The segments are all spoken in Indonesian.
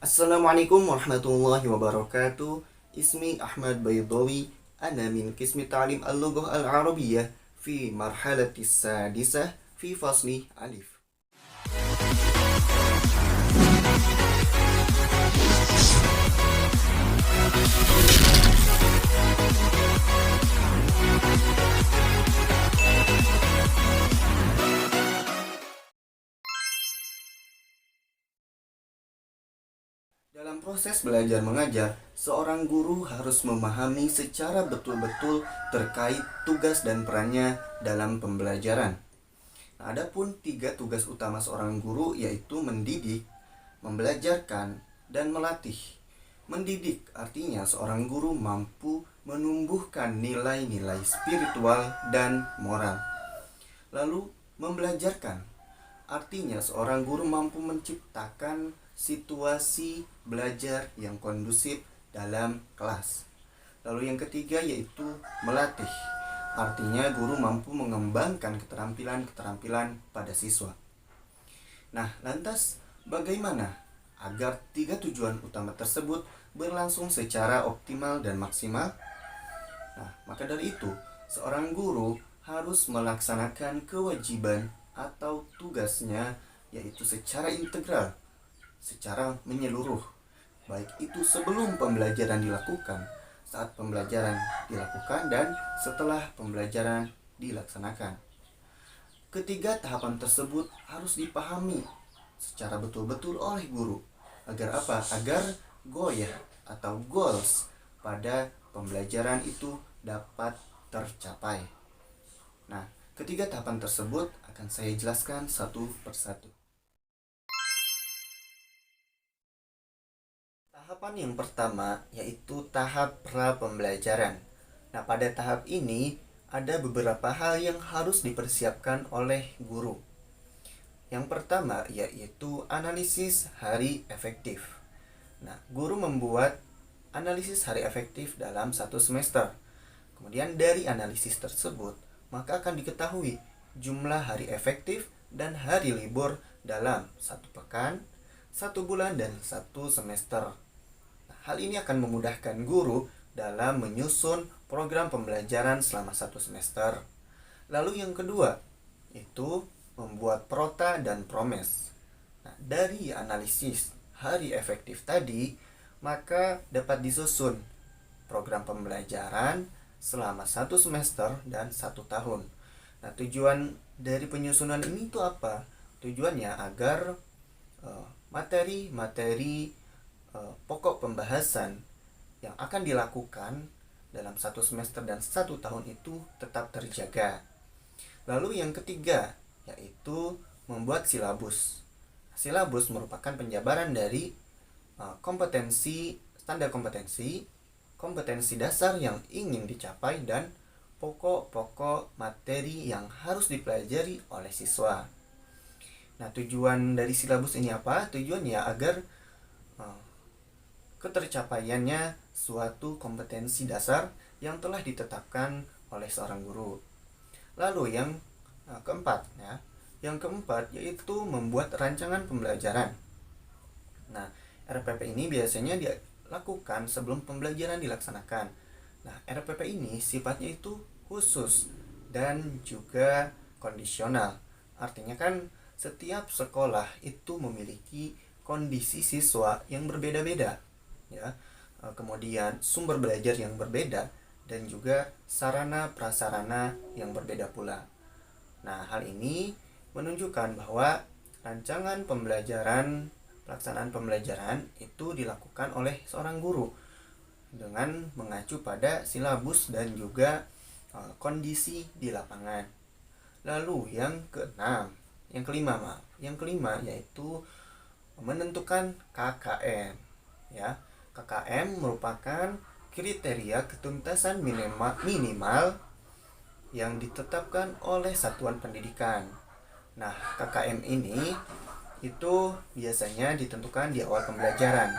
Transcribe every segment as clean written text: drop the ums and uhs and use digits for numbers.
Assalamualaikum warahmatullahi wabarakatuh. Ismi Ahmad Baydawi. Ana min Qismi Ta'lim Al-Lughah Al-Arabiyyah fi marhalati sadisah fi fasli alif. Dalam proses belajar mengajar, seorang guru harus memahami secara betul-betul terkait tugas dan perannya dalam pembelajaran. Nah, adapun tiga tugas utama seorang guru yaitu mendidik, membelajarkan, dan melatih. Mendidik artinya seorang guru mampu menumbuhkan nilai-nilai spiritual dan moral. Lalu membelajarkan artinya seorang guru mampu menciptakan situasi belajar yang kondusif dalam kelas. Lalu yang ketiga yaitu melatih. Artinya guru mampu mengembangkan keterampilan-keterampilan pada siswa. Nah, lantas bagaimana agar tiga tujuan utama tersebut berlangsung secara optimal dan maksimal? Nah, maka dari itu, seorang guru harus melaksanakan kewajiban atau tugasnya yaitu secara integral, secara menyeluruh, baik itu sebelum pembelajaran dilakukan, saat pembelajaran dilakukan, dan setelah pembelajaran dilaksanakan. Ketiga tahapan tersebut harus dipahami secara betul-betul oleh guru. Agar apa? Agar goyah atau goals pada pembelajaran itu dapat tercapai. Nah, ketiga tahapan tersebut akan saya jelaskan satu persatu. Tahapan yang pertama yaitu tahap pra pembelajaran. Nah, pada tahap ini ada beberapa hal yang harus dipersiapkan oleh guru. Yang pertama yaitu analisis hari efektif. Nah, guru membuat analisis hari efektif dalam satu semester. Kemudian dari analisis tersebut, maka akan diketahui jumlah hari efektif dan hari libur dalam satu pekan, satu bulan, dan satu semester. Nah, hal ini akan memudahkan guru dalam menyusun program pembelajaran selama satu semester. Lalu yang kedua, itu membuat prota dan promes. Nah, dari analisis hari efektif tadi, maka dapat disusun program pembelajaran selama satu semester dan satu tahun. Nah, tujuan dari penyusunan ini itu apa? Tujuannya agar materi-materi pokok pembahasan yang akan dilakukan dalam satu semester dan satu tahun itu tetap terjaga. Lalu yang ketiga yaitu membuat silabus. Silabus merupakan penjabaran dari kompetensi, standar kompetensi, kompetensi dasar yang ingin dicapai, dan pokok-pokok materi yang harus dipelajari oleh siswa. Nah, tujuan dari silabus ini apa? Tujuannya agar ketercapaiannya suatu kompetensi dasar yang telah ditetapkan oleh seorang guru. Lalu yang keempat ya. Yang keempat yaitu membuat rancangan pembelajaran. Nah, RPP ini biasanya dilakukan sebelum pembelajaran dilaksanakan. Nah, RPP ini sifatnya itu khusus dan juga kondisional. Artinya kan setiap sekolah itu memiliki kondisi siswa yang berbeda-beda, ya. Kemudian sumber belajar yang berbeda dan juga sarana prasarana yang berbeda pula. Nah, hal ini menunjukkan bahwa rancangan pembelajaran, pelaksanaan pembelajaran itu dilakukan oleh seorang guru dengan mengacu pada silabus dan juga kondisi di lapangan. Lalu yang kelima yaitu menentukan KKM, ya. KKM merupakan kriteria ketuntasan minimal yang ditetapkan oleh satuan pendidikan. Nah, KKM ini itu biasanya ditentukan di awal pembelajaran.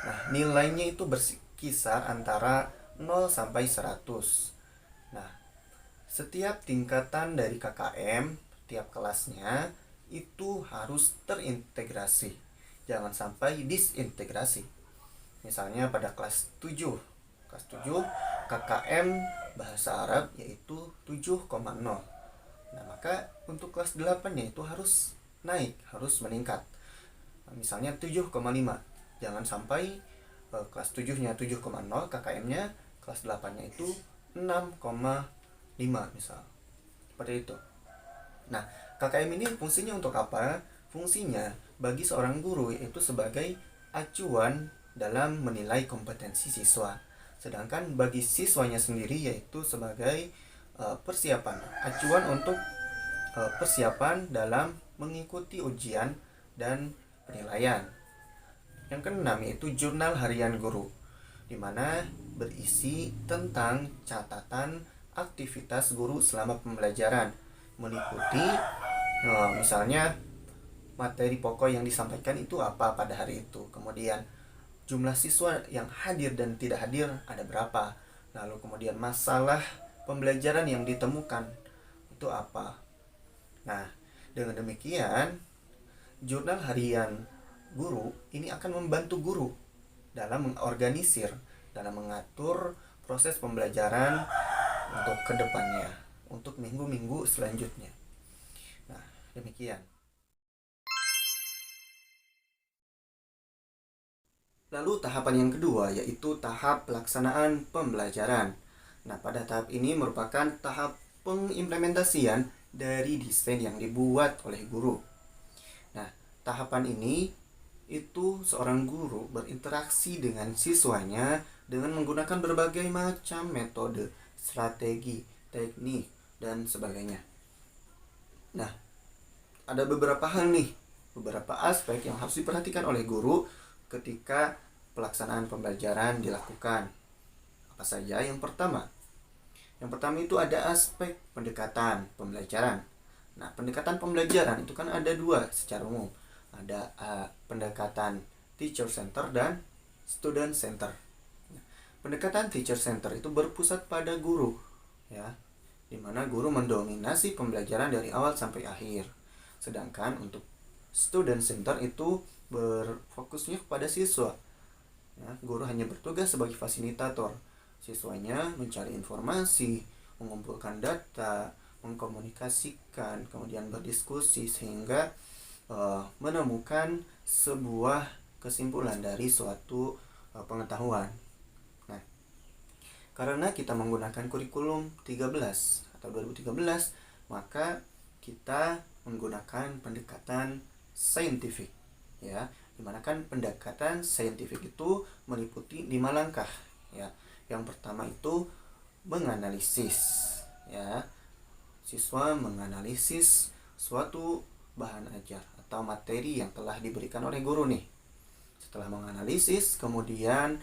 Nah, nilainya itu berkisar antara 0 sampai 100. Nah, setiap tingkatan dari KKM, tiap kelasnya itu harus terintegrasi. jangan sampai disintegrasi. Misalnya pada kelas 7 KKM Bahasa Arab yaitu 7,0. Nah, maka untuk kelas 8 nya itu harus naik, harus meningkat. Misalnya 7,5. Jangan sampai kelas 7-nya 7,0, KKM-nya kelas 8-nya itu 6,5 misal. Seperti itu. Nah, KKM ini fungsinya untuk apa? Fungsinya bagi seorang guru yaitu sebagai acuan dalam menilai kompetensi siswa. Sedangkan bagi siswanya sendiri yaitu sebagai persiapan, acuan untuk persiapan dalam mengikuti ujian dan penilaian. Yang keenam yaitu jurnal harian guru, di mana berisi tentang catatan aktivitas guru selama pembelajaran, meliputi misalnya materi pokok yang disampaikan itu apa pada hari itu, kemudian jumlah siswa yang hadir dan tidak hadir ada berapa, lalu kemudian masalah pembelajaran yang ditemukan itu apa. Nah, dengan demikian jurnal harian guru ini akan membantu guru dalam mengorganisir, dalam mengatur proses pembelajaran untuk kedepannya, untuk minggu-minggu selanjutnya. Nah, demikian. Lalu tahapan yang kedua yaitu tahap pelaksanaan pembelajaran. Nah, pada tahap ini merupakan tahap pengimplementasian dari desain yang dibuat oleh guru. Nah, tahapan ini itu seorang guru berinteraksi dengan siswanya dengan menggunakan berbagai macam metode, strategi, teknik, dan sebagainya. Nah, ada beberapa hal nih, beberapa aspek yang harus diperhatikan oleh guru ketika pelaksanaan pembelajaran dilakukan. Apa saja? Yang pertama itu ada aspek pendekatan pembelajaran. Nah, pendekatan pembelajaran itu kan ada dua secara umum. Ada pendekatan teacher center dan student center. Nah, pendekatan teacher center itu berpusat pada guru, ya, di mana guru mendominasi pembelajaran dari awal sampai akhir. Sedangkan untuk student center itu berfokusnya kepada siswa. Ya, guru hanya bertugas sebagai fasilitator. Siswanya mencari informasi, mengumpulkan data, mengkomunikasikan, kemudian berdiskusi sehingga menemukan sebuah kesimpulan dari suatu pengetahuan. Nah, karena kita menggunakan kurikulum 13 atau 2013, maka kita menggunakan pendekatan saintifik, ya, dimana kan pendekatan saintifik itu meliputi 5 langkah, ya. Yang pertama itu menganalisis, ya, siswa menganalisis suatu bahan ajar atau materi yang telah diberikan oleh guru nih. Setelah menganalisis, kemudian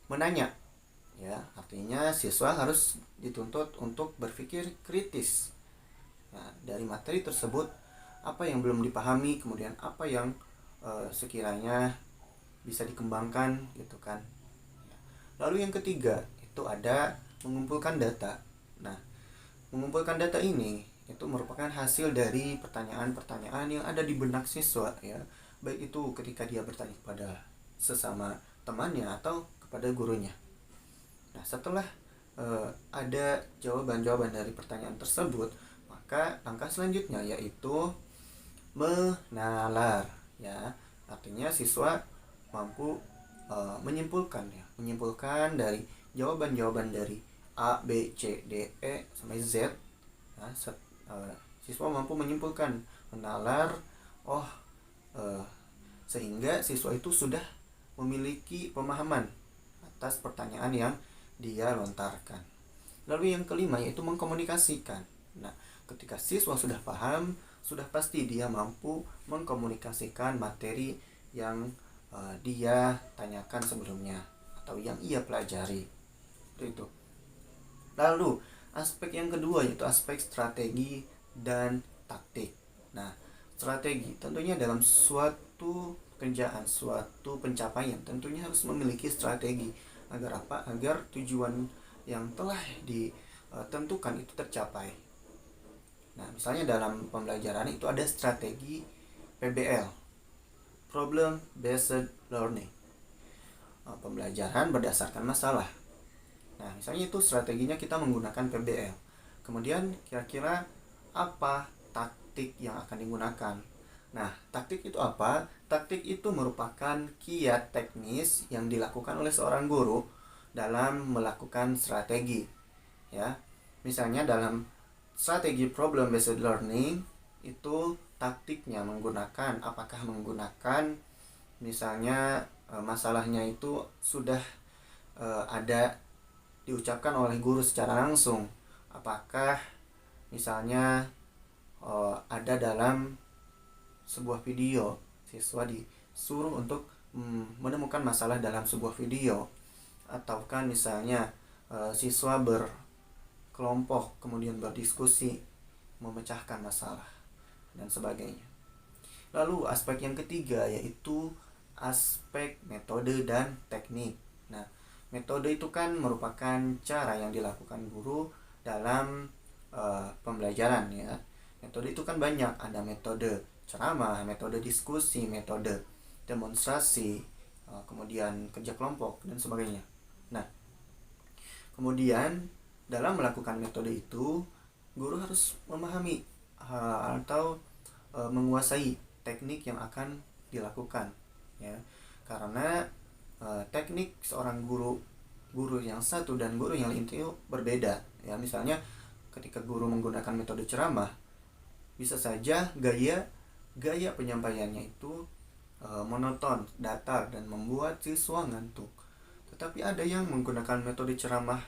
menanya, ya, artinya siswa harus dituntut untuk berpikir kritis. Nah, dari materi tersebut apa yang belum dipahami, kemudian apa yang sekiranya bisa dikembangkan, gitu kan. Lalu yang ketiga itu ada mengumpulkan data. Nah, mengumpulkan data ini itu merupakan hasil dari pertanyaan-pertanyaan yang ada di benak siswa, ya, baik itu ketika dia bertanya kepada sesama temannya atau kepada gurunya. Nah, setelah ada jawaban-jawaban dari pertanyaan tersebut, maka langkah selanjutnya yaitu menalar, ya, artinya siswa mampu menyimpulkan dari jawaban-jawaban dari A, B, C, D, E sampai Z. Nah, siswa mampu menyimpulkan, menalar, sehingga siswa itu sudah memiliki pemahaman atas pertanyaan yang dia lontarkan. Lalu yang kelima yaitu mengkomunikasikan. Nah, ketika siswa sudah paham, sudah pasti dia mampu mengkomunikasikan materi yang dia tanyakan sebelumnya atau yang ia pelajari. Itu. Lalu aspek yang kedua yaitu aspek strategi dan taktik. Nah, strategi tentunya dalam suatu pekerjaan, suatu pencapaian tentunya harus memiliki strategi. Agar apa? Agar tujuan yang telah ditentukan itu tercapai. Nah, misalnya dalam pembelajaran itu ada strategi PBL, Problem Based Learning, pembelajaran berdasarkan masalah. Nah, misalnya itu strateginya kita menggunakan PBL. Kemudian kira-kira apa taktik yang akan digunakan? Nah, taktik itu apa? Taktik itu merupakan kiat teknis yang dilakukan oleh seorang guru dalam melakukan strategi. Ya, misalnya dalam strategi problem based learning itu taktiknya apakah menggunakan misalnya masalahnya itu sudah ada diucapkan oleh guru secara langsung, apakah misalnya ada dalam sebuah video, siswa disuruh untuk menemukan masalah dalam sebuah video, ataukah misalnya siswa berkelompok kemudian berdiskusi memecahkan masalah dan sebagainya. Lalu aspek yang ketiga yaitu aspek metode dan teknik. Nah, metode itu kan merupakan cara yang dilakukan guru dalam pembelajaran ya. Metode itu kan banyak, ada metode ceramah, metode diskusi, metode demonstrasi, kemudian kerja kelompok dan sebagainya. Nah, kemudian dalam melakukan metode itu guru harus memahami atau menguasai teknik yang akan dilakukan ya. Karena teknik seorang guru yang satu dan guru yang lain itu berbeda ya. Misalnya ketika guru menggunakan metode ceramah, bisa saja gaya penyampaiannya itu monoton, datar dan membuat siswa ngantuk. Tetapi ada yang menggunakan metode ceramah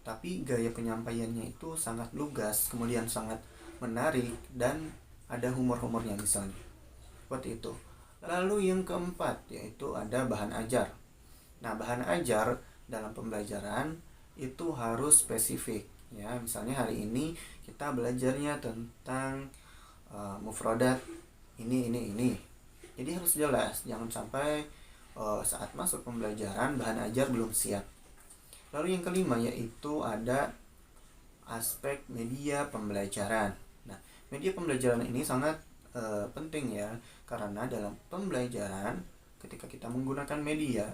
tapi gaya penyampaiannya itu sangat lugas, kemudian sangat menarik dan ada humor-humornya misalnya. Seperti itu. Lalu yang keempat yaitu ada bahan ajar. Nah, bahan ajar dalam pembelajaran itu harus spesifik ya. Misalnya hari ini kita belajarnya tentang mufradat ini. Jadi harus jelas, jangan sampai saat masuk pembelajaran bahan ajar belum siap. Lalu yang kelima yaitu ada aspek media pembelajaran. Nah, media pembelajaran ini sangat penting ya, karena dalam pembelajaran ketika kita menggunakan media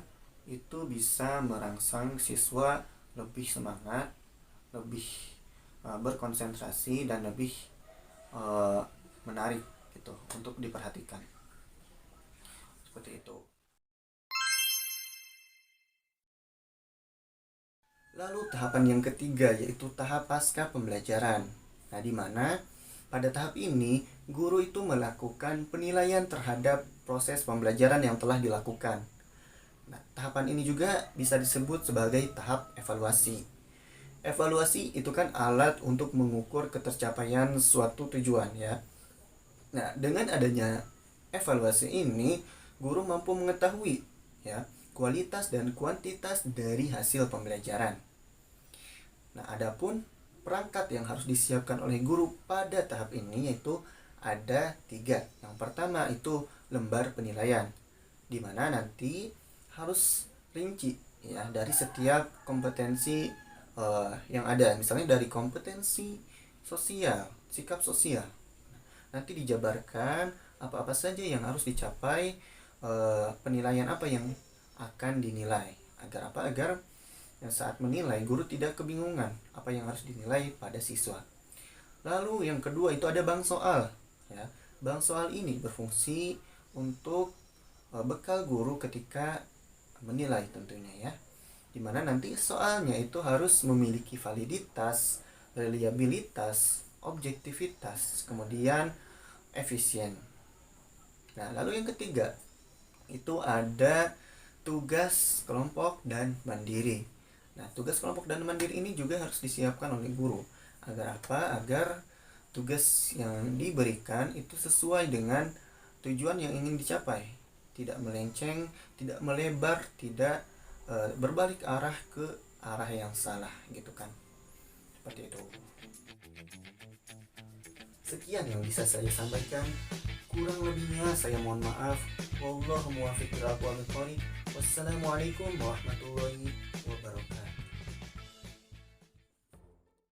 itu bisa merangsang siswa lebih semangat, lebih berkonsentrasi dan lebih menarik gitu untuk diperhatikan. Seperti itu. Lalu tahapan yang ketiga yaitu tahap pasca pembelajaran. Nah, di mana pada tahap ini guru itu melakukan penilaian terhadap proses pembelajaran yang telah dilakukan. Nah, tahapan ini juga bisa disebut sebagai tahap evaluasi. Evaluasi itu kan alat untuk mengukur ketercapaian suatu tujuan ya. Nah, dengan adanya evaluasi ini, guru mampu mengetahui ya kualitas dan kuantitas dari hasil pembelajaran. Nah, adapun perangkat yang harus disiapkan oleh guru pada tahap ini yaitu ada 3. Yang pertama itu lembar penilaian, di mana nanti harus rinci ya dari setiap kompetensi yang ada. Misalnya dari kompetensi sosial, sikap sosial. Nanti dijabarkan apa-apa saja yang harus dicapai, penilaian apa yang akan dinilai. Agar apa? Agar saat menilai guru tidak kebingungan apa yang harus dinilai pada siswa. Lalu yang kedua itu ada bank soal ya. Bank soal ini berfungsi untuk bekal guru ketika menilai tentunya ya. Dimana nanti soalnya itu harus memiliki validitas, reliabilitas, objektivitas, kemudian efisien. Nah, lalu yang ketiga itu ada tugas kelompok dan mandiri. Nah, tugas kelompok dan mandiri ini juga harus disiapkan oleh guru. Agar apa? Agar tugas yang diberikan itu sesuai dengan tujuan yang ingin dicapai. Tidak melenceng, tidak melebar, tidak berbalik arah ke arah yang salah gitu kan. Seperti itu. Sekian yang bisa saya sampaikan. Kurang lebihnya saya mohon maaf. Wallahu muwaffiq ila aqwamit thoriq. Wassalamualaikum warahmatullahi wabarakatuh.